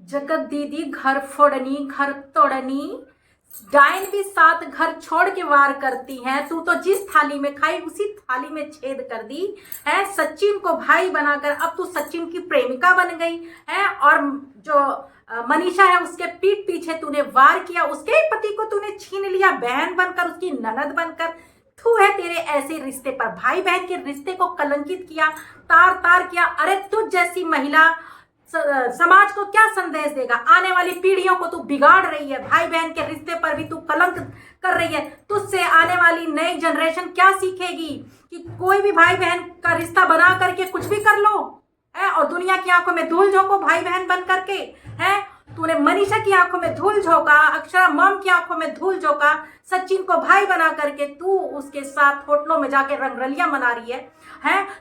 जगत दीदी घर फोड़नी घर तोड़नी, डायन भी साथ घर छोड़ के वार करती हैं। तू तो जिस थाली में खाई उसी थाली में छेद कर दी है। सचिन को भाई बनाकर अब तू सचिन की प्रेमिका बन गई है। और जो मनीषा है उसके पीठ पीछे तूने वार किया, उसके पति को तूने छीन लिया, बहन बनकर, उसकी ननद बनकर। थू है तेरे ऐसे रिश्ते पर, भाई बहन के रिश्ते को कलंकित किया, तार तार किया। अरे तुझ जैसी महिला समाज को क्या संदेश देगा? आने वाली पीढ़ियों को तू बिगाड़ रही है, भाई बहन के रिश्ते पर भी तू कलंक कर रही है। तुझसे आने वाली नई जनरेशन क्या सीखेगी कि कोई भी भाई बहन का रिश्ता बना करके कुछ भी कर लो है, और दुनिया की आंखों में धूल झोंको भाई बहन बन करके है। तूने मनीषा की आंखों में धूल झोंका, अक्षरा मॉम की आंखों में धूल झोंका, सचिन को भाई बना करके तू उसके साथ होटलों में जाके रंगरलियां मना रही है।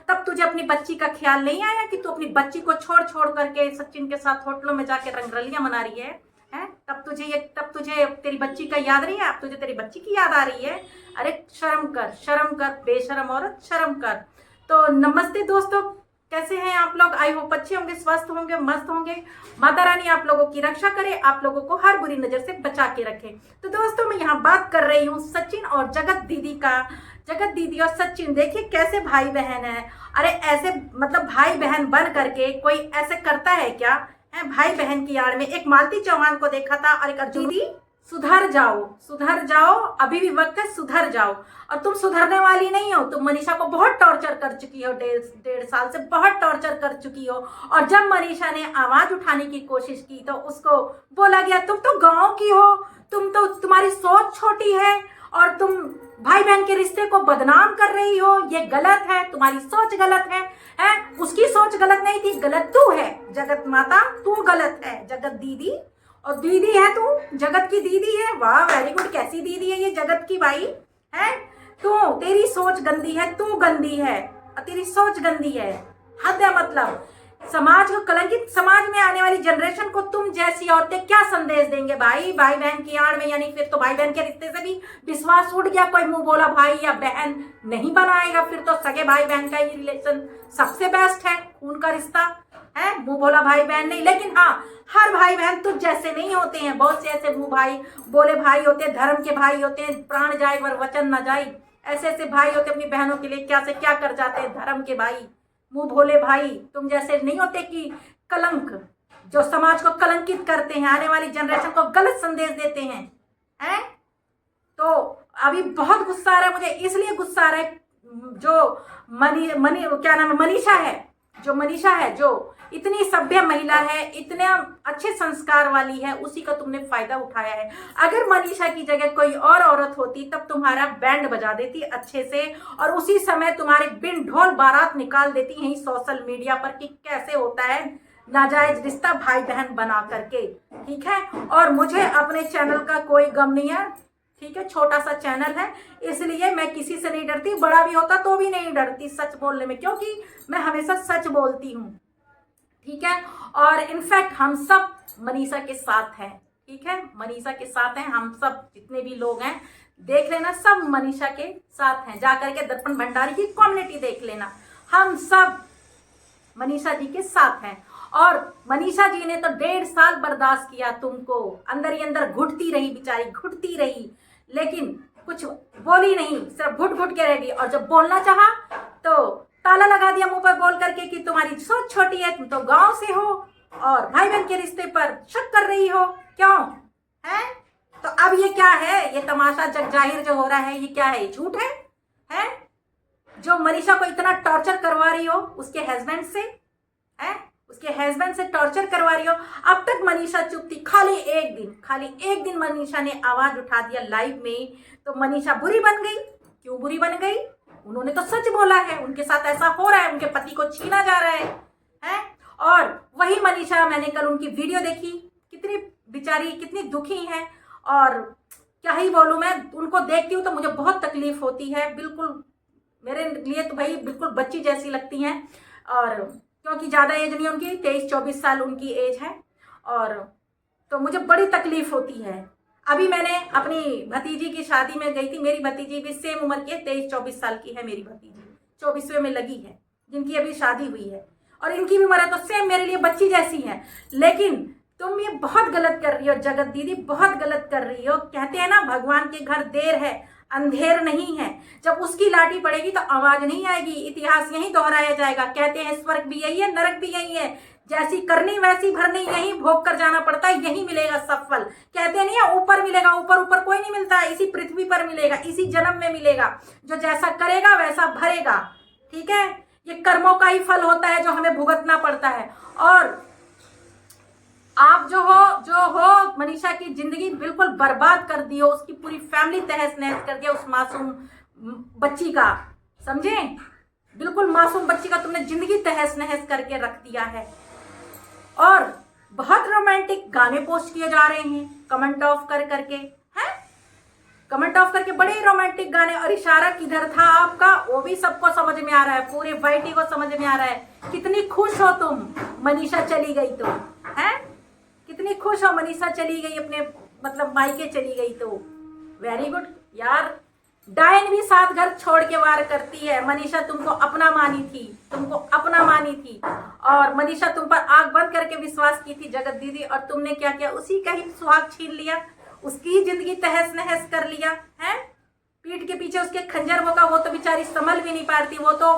तब तुझे अपनी बच्ची का ख्याल नहीं आया कि तू अपनी बच्ची को छोड़ छोड़ करके सचिन के साथ होटलों में जाके रंगरलियां मना रही है? तब तुझे तेरी बच्ची का याद नहीं है, अब तुझे तेरी बच्ची की याद आ रही है? अरे शर्म कर बेशरम औरत, शर्म कर। तो नमस्ते दोस्तों, कैसे हैं आप लोग? आई होप अच्छे होंगे, स्वस्थ होंगे, मस्त होंगे। माता रानी आप लोगों की रक्षा करे, आप लोगों को हर बुरी नजर से बचा के रखे। तो दोस्तों मैं यहाँ बात कर रही हूँ सचिन और जगत दीदी का। जगत दीदी और सचिन देखिए कैसे भाई बहन है। अरे ऐसे मतलब भाई बहन बन करके कोई ऐसे करता है क्या? है भाई बहन की आड़ में एक मालती चौहान को देखा था और एक अर्जुन। दीदी सुधर जाओ, अभी भी वक्त है, सुधर जाओ। और तुम सुधरने वाली नहीं हो। तुम मनीषा को बहुत टॉर्चर कर चुकी हो, डेढ़ साल से बहुत टॉर्चर कर चुकी हो। और जब मनीषा ने आवाज उठाने की कोशिश की तो उसको बोला गया तुम तो गांव की हो, तुम्हारी सोच छोटी है और तुम भाई बहन के रिश्ते को बदनाम कर रही हो, ये गलत है, तुम्हारी सोच गलत है। उसकी सोच गलत नहीं थी, गलत तू है। जगत माता तू गलत है, जगत दीदी। और दीदी है तू, जगत की दीदी है। वाह वेरी गुड, कैसी दीदी है ये जगत की भाई है। तू तेरी सोच गंदी है, तू गंदी है, तेरी सोच गंदी है। हद है मतलब। समाज को कलंकित, समाज में आने वाली जनरेशन को तुम जैसी औरतें क्या संदेश देंगे भाई बहन की आड़ में? यानी फिर तो भाई बहन के रिश्ते से भी विश्वास उठ गया। कोई मुंह बोला भाई या बहन नहीं बनाएगा, फिर तो सगे भाई बहन का ही रिलेशन सबसे बेस्ट है, खून का रिश्ता है, मुंह बोला भाई बहन नहीं। लेकिन हाँ, हर भाई बहन तुझ जैसे नहीं होते हैं। बहुत से ऐसे मुंह भाई बोले भाई होते हैं, धर्म के भाई होते हैं, प्राण जाए पर वचन न जाए। ऐसे ऐसे भाई होते अपनी बहनों के लिए क्या से क्या कर जाते हैं, धर्म के भाई, मुंह भोले भाई। तुम जैसे नहीं होते कि कलंक, जो समाज को कलंकित करते हैं, आने वाली जनरेशन को गलत संदेश देते हैं। तो अभी बहुत गुस्सा आ रहा है मुझे, इसलिए गुस्सा आ रहा है जो क्या नाम है, मनीषा है, जो इतनी सभ्य महिला है, इतने अच्छे संस्कार वाली है, उसी का तुमने फायदा उठाया है। अगर मनीषा की जगह कोई और औरत होती तब तुम्हारा बैंड बजा देती अच्छे से, और उसी समय तुम्हारे बिन ढोल बारात निकाल देती यही सोशल मीडिया पर कि कैसे होता है नाजायज रिश्ता भाई बहन बना करके। ठीक है, और मुझे अपने चैनल का कोई गम नहीं है। ठीक है, छोटा सा चैनल है, इसलिए मैं किसी से नहीं डरती, बड़ा भी होता तो भी नहीं डरती सच बोलने में, क्योंकि मैं हमेशा सच बोलती हूँ। ठीक है, और इनफैक्ट हम सब मनीषा के साथ हैं। ठीक है, मनीषा के साथ हैं हम सब, जितने भी लोग हैं देख लेना, सब मनीषा के साथ हैं। जाकर के दर्पण भंडारी की कम्युनिटी देख लेना, हम सब मनीषा जी के साथ हैं। और मनीषा जी ने तो 1.5 साल बर्दाश्त किया तुमको, अंदर ही अंदर घुटती रही बेचारी, घुटती रही, लेकिन कुछ बोली नहीं, सिर्फ घुट घुट के रह गई। और जब बोलना चाहा तो ताला लगा दिया मुंह पर बोल करके कि तुम्हारी सोच छोटी है, तुम तो गांव से हो और भाई बहन के रिश्ते पर शक कर रही हो, क्यों है? तो अब ये क्या है, ये तमाशा जग जाहिर जो हो रहा है, ये क्या है? ये झूठ है? जो मनीषा को इतना टॉर्चर करवा रही हो उसके हस्बैंड से, है उसके हस्बैंड से टॉर्चर करवा रही हो। अब तक मनीषा चुप थी, खाली एक दिन मनीषा ने आवाज उठा दिया लाइव में, तो मनीषा बुरी बन गई। क्यों बुरी बन गई? उन्होंने तो सच बोला है, उनके साथ ऐसा हो रहा है, उनके पति को छीना जा रहा है? और वही मनीषा, मैंने कल उनकी वीडियो देखी, कितनी बेचारी, कितनी दुखी है। और क्या ही बोलूं, मैं उनको देखती हूँ तो मुझे बहुत तकलीफ होती है। बिल्कुल मेरे लिए तो भाई बिल्कुल बच्ची जैसी लगती हैं, और क्योंकि ज़्यादा एज नहीं उनकी, 23-24 साल उनकी एज है, और तो मुझे बड़ी तकलीफ होती है। अभी मैंने अपनी भतीजी की शादी में गई थी, मेरी भतीजी भी सेम उम्र की है, 23-24 साल की है मेरी भतीजी, 24वें में लगी है, जिनकी अभी शादी हुई है, और इनकी भी उम्र है, तो सेम मेरे लिए बच्ची जैसी है। लेकिन तुम ये बहुत गलत कर रही हो जगत दीदी, बहुत गलत कर रही हो। कहते हैं ना भगवान के घर देर है अंधेर नहीं है। जब उसकी लाठी पड़ेगी तो आवाज नहीं आएगी, इतिहास यही दोहराया जाएगा। कहते हैं स्वर्ग भी यही है, नरक भी यही है, जैसी करनी वैसी भरनी, यही भोग कर जाना पड़ता है, यही मिलेगा सब फल। कहते नहीं है ऊपर मिलेगा, ऊपर ऊपर कोई नहीं मिलता है, इसी पृथ्वी पर मिलेगा, इसी जन्म में मिलेगा। जो जैसा करेगा वैसा भरेगा, ठीक है। ये कर्मों का ही फल होता है जो हमें भुगतना पड़ता है। और आप जो हो मनीषा की जिंदगी बिल्कुल बर्बाद कर दी हो, उसकी पूरी फैमिली तहस नहस कर दिया उस मासूम बच्ची का, समझे? बिल्कुल मासूम बच्ची का तुमने जिंदगी तहस नहस करके रख दिया है। और बहुत रोमांटिक गाने पोस्ट किए जा रहे हैं कमेंट ऑफ कर करके, हैं? कमेंट ऑफ करके बड़े रोमांटिक गाने। और इशारा किधर था आपका वो भी सबको समझ में आ रहा है, पूरे वाइटी को समझ में आ रहा है। कितनी खुश हो तुम मनीषा चली गई तो, हैं? कितनी खुश हो मनीषा चली गई, अपने मतलब मायके चली गई तो। वेरी गुड यार। डायन भी 7 घर छोड़ के वार करती है। मनीषा तुमको अपना मानी थी, तुमको अपना मानी थी, और मनीषा तुम पर आंख बंद करके विश्वास की थी जगत दीदी, और तुमने क्या किया? उसी का ही सुहाग छीन लिया, उसकी ही जिंदगी तहस नहस कर लिया है। पीठ के पीछे उसके खंजर होगा, वो तो बेचारी संभल भी नहीं पाती। वो तो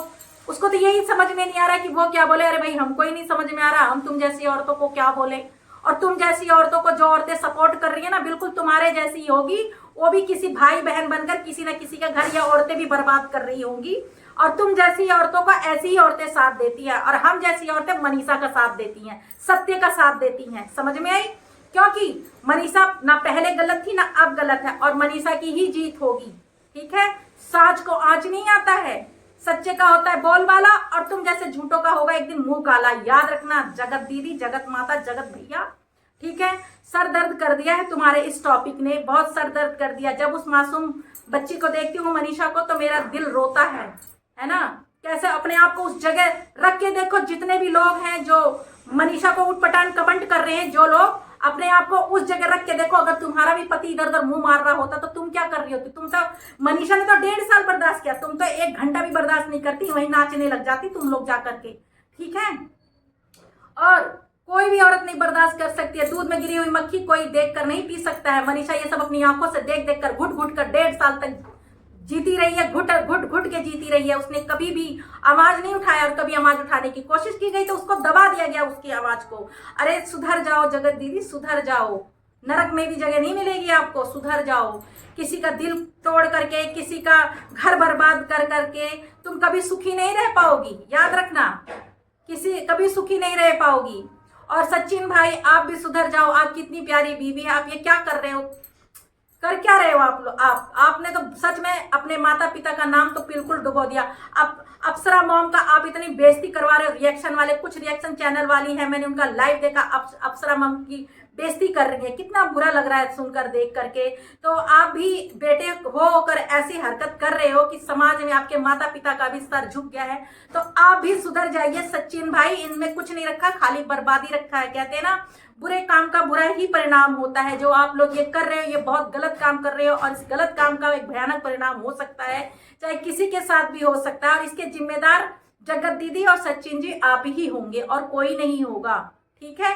उसको तो यही समझ में नहीं आ रहा कि वो क्या बोले। अरे भाई हमको ही नहीं समझ में आ रहा, हम तुम जैसी औरतों को क्या बोले। और तुम जैसी औरतों को जो औरतें सपोर्ट कर रही है ना, बिल्कुल तुम्हारे जैसी ही होगी। वो भी किसी भाई बहन बनकर किसी न किसी का घर या औरतें भी बर्बाद कर रही होंगी। और तुम जैसी औरतों को ऐसी ही औरतें साथ देती हैं, और हम जैसी औरतें मनीषा का साथ देती हैं, सत्य का साथ देती हैं। समझ में आई? क्योंकि मनीषा ना पहले गलत थी ना अब गलत है, और मनीषा की ही जीत होगी, ठीक है। साज को आंच नहीं आता है, सच्चे का होता है बोलबाला, और तुम जैसे झूठों का होगा एक दिन मुंह काला। याद रखना जगत दीदी, जगत माता, जगत भैया, ठीक है। सर दर्द कर दिया है तुम्हारे इस टॉपिक ने, बहुत सर दर्द कर दिया। जब उस मासूम बच्ची को देखती हूँ मनीषा को, तो मेरा दिल रोता है ना। कैसे अपने आप को उस जगह रख के देखो। जितने भी लोग हैं जो मनीषा को उठपटांग कमेंट कर रहे हैं, जो लोग, अपने आप को उस जगह रख के देखो। अगर तुम्हारा भी पति इधर उधर मुंह मार रहा होता तो तुम क्या कर रही होती? तुम तो, मनीषा ने तो 1.5 साल बर्दाश्त किया, तुम तो 1 घंटा भी बर्दाश्त नहीं करती, वहीं नाचने लग जाती तुम लोग जा करके, ठीक है। और कोई भी औरत नहीं बर्दाश्त कर सकती है। दूध में गिरी हुई मक्खी कोई देख कर नहीं पी सकता है। मनीषा ये सब अपनी आंखों से देख देख कर, घुट घुट कर 1.5 साल तक जीती रही है, घुट घुट घुट के जीती रही है। उसने कभी भी आवाज नहीं उठाया, और कभी आवाज उठाने की कोशिश की गई तो उसको दबा दिया गया उसकी आवाज को। अरे सुधर जाओ जगत दीदी, सुधर जाओ। नरक में भी जगह नहीं मिलेगी आपको, सुधर जाओ। किसी का दिल तोड़ करके, किसी का घर बर्बाद कर करके तुम कभी सुखी नहीं रह पाओगी, याद रखना। कभी सुखी नहीं रह पाओगी। और सचिन भाई आप भी सुधर जाओ, आपकी इतनी प्यारी बीवी है, आप ये क्या कर रहे हो? कर क्या रहे हो आप लोग? आपने तो सच में अपने माता पिता का नाम तो बिल्कुल डुबो दिया। आप अप्सरा मॉम का आप इतनी बेइज्जती करवा रहे हो। रिएक्शन वाले, कुछ रिएक्शन चैनल वाली है, मैंने उनका लाइव देखा, अप्सरा मॉम की बेइज्जती कर रही है। कितना बुरा लग रहा है सुनकर, देख करके। तो आप भी बेटे होकर ऐसी हरकत कर रहे हो कि समाज में आपके माता पिता का भी सर झुक गया है, तो आप भी सुधर जाइए सचिन भाई। इनमें कुछ नहीं रखा, खाली बर्बादी रखा है। कहते हैं ना बुरे काम का बुरा ही परिणाम होता है। जो आप लोग ये कर रहे हो, ये बहुत गलत काम कर रहे हो, और इस गलत काम का एक भयानक परिणाम हो सकता है, चाहे किसी के साथ भी हो सकता है। और इसके जिम्मेदार जगत दीदी और सचिन जी आप ही होंगे, और कोई नहीं होगा, ठीक है।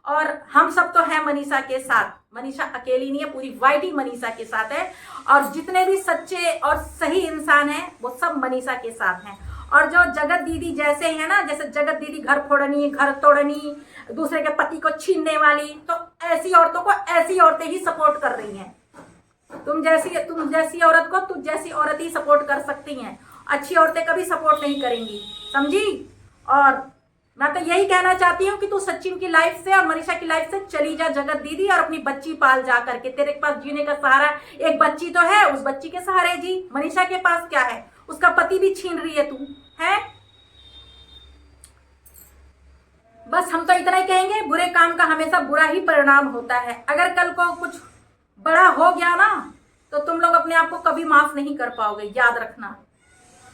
और हम सब तो हैं मनीषा के साथ। मनीषा अकेली नहीं है, पूरी वाइटी मनीषा के साथ है। और जितने भी सच्चे और सही इंसान हैं वो सब मनीषा के साथ हैं। और जो जगत दीदी जैसे है ना, जैसे जगत दीदी घर फोड़नी, घर तोड़नी, दूसरे के पति को छीनने वाली, तो ऐसी औरतों को ऐसी औरतें ही सपोर्ट कर रही हैं। तुम जैसी औरत को तुम जैसी औरत ही सपोर्ट कर सकती हैं, अच्छी औरतें कभी सपोर्ट नहीं करेंगी, समझी। और मैं तो यही कहना चाहती हूँ कि तू सचिन की लाइफ से और मनीषा की लाइफ से चली जा जगत दीदी, और अपनी बच्ची पाल जा करके। तेरे पास जीने का सहारा एक बच्ची तो है, उस बच्ची के सहारे जी। मनीषा के पास क्या है? उसका पति भी छीन रही है तू, है। बस हम तो इतना ही कहेंगे, बुरे काम का हमेशा बुरा ही परिणाम होता है। अगर कल को कुछ बड़ा हो गया ना, तो तुम लोग अपने आप को कभी माफ नहीं कर पाओगे, याद रखना,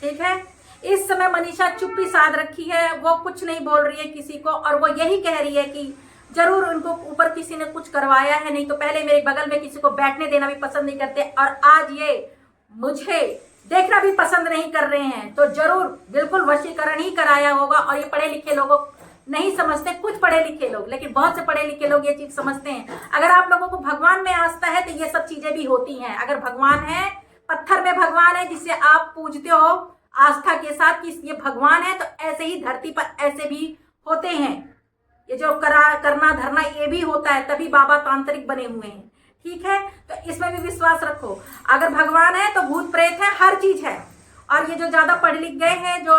ठीक है। इस समय मनीषा चुप्पी साध रखी है, वो कुछ नहीं बोल रही है किसी को, और वो यही कह रही है कि जरूर उनको ऊपर किसी ने कुछ करवाया है, नहीं तो पहले मेरे बगल में किसी को बैठने देना भी पसंद नहीं करते, और आज ये मुझे देखना भी पसंद नहीं कर रहे हैं। तो जरूर बिल्कुल वशीकरण ही कराया होगा, और ये पढ़े लिखे लोगों नहीं समझते कुछ पढ़े लिखे लोग, लेकिन बहुत से पढ़े लिखे लोग ये चीज समझते हैं। अगर आप लोगों को भगवान में आस्था है तो ये सब चीजें भी होती हैं। अगर भगवान है, पत्थर में भगवान है जिसे आप पूजते हो आस्था के साथ कि ये भगवान है, तो ऐसे ही धरती पर ऐसे भी होते हैं। ये जो करना धरना ये भी होता है, तभी बाबा तांत्रिक बने हुए हैं। ठीक है, तो इसमें भी विश्वास रखो। अगर भगवान है तो भूत प्रेत है, हर चीज है। और ये जो ज्यादा पढ़ लिख गए हैं, जो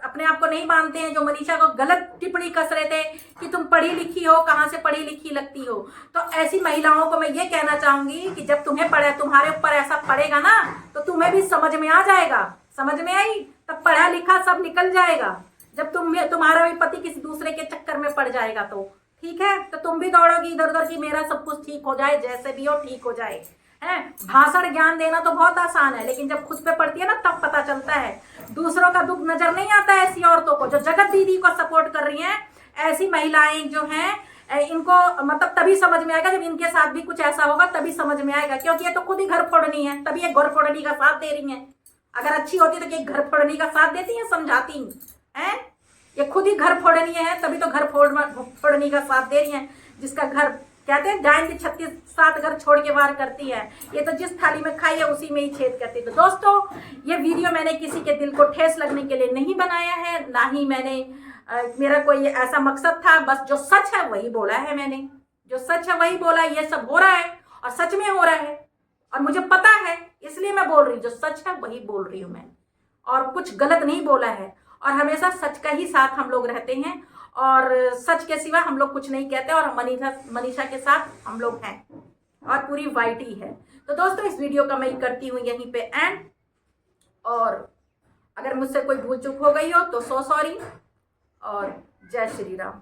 अपने आप को नहीं मानते हैं, जो मनीषा को गलत टिप्पणी कस रहे थे कि तुम पढ़ी लिखी हो, कहाँ से पढ़ी लिखी लगती हो, तो ऐसी महिलाओं को मैं ये कहना चाहूंगी कि जब तुम्हारे ऊपर ऐसा पड़ेगा ना, तो तुम्हें भी समझ में आ जाएगा। समझ में आई? तब पढ़ा लिखा सब निकल जाएगा। जब तुम्हारा भी पति किसी दूसरे के चक्कर में पड़ जाएगा तो ठीक है, तो तुम भी दौड़ोगी इधर उधर कि मेरा सब कुछ ठीक हो जाए, जैसे भी हो ठीक हो जाए। है भाषण ज्ञान देना तो बहुत आसान है, लेकिन जब खुद पे पड़ती है ना तब पता चलता है। दूसरों का दुख नजर नहीं आता है ऐसी औरतों को जो जगत दीदी को सपोर्ट कर रही हैं। ऐसी महिलाएं जो हैं इनको मतलब तभी समझ में आएगा जब इनके साथ भी कुछ ऐसा होगा, तभी समझ में आएगा। क्योंकि ये तो खुद ही घर फोड़नी है, तभी ये घर फोड़नी का साथ दे रही है। अगर अच्छी होती तो ये घर फोड़नी का साथ देती है, समझाती है। ये खुद ही घर फोड़नी है, तभी तो घर फोड़नी का साथ दे रही है। जिसका घर कहते हैं डायन की 36 घर छोड़ के वार करती है, ये तो जिस थाली में खाई है उसी में ही छेद करती है। तो दोस्तों, ये वीडियो मैंने किसी के दिल को ठेस लगने के लिए नहीं बनाया है, ना ही मैंने मेरा कोई ऐसा मकसद था। बस जो सच है वही बोला है मैंने, जो सच है वही बोला। ये सब हो रहा है और सच में हो रहा है और मुझे पता है, इसलिए मैं बोल रही हूँ। जो सच है वही बोल रही हूँ मैं, और कुछ गलत नहीं बोला है। और हमेशा सच का ही साथ हम लोग रहते हैं, और सच के सिवा हम लोग कुछ नहीं कहते। और मनीषा के साथ हम लोग हैं, और पूरी वाइट ही है। तो दोस्तों, इस वीडियो का मैं करती हूँ यहीं पे एंड। और अगर मुझसे कोई भूल चूक हो गई हो तो सॉरी, और जय श्री राम।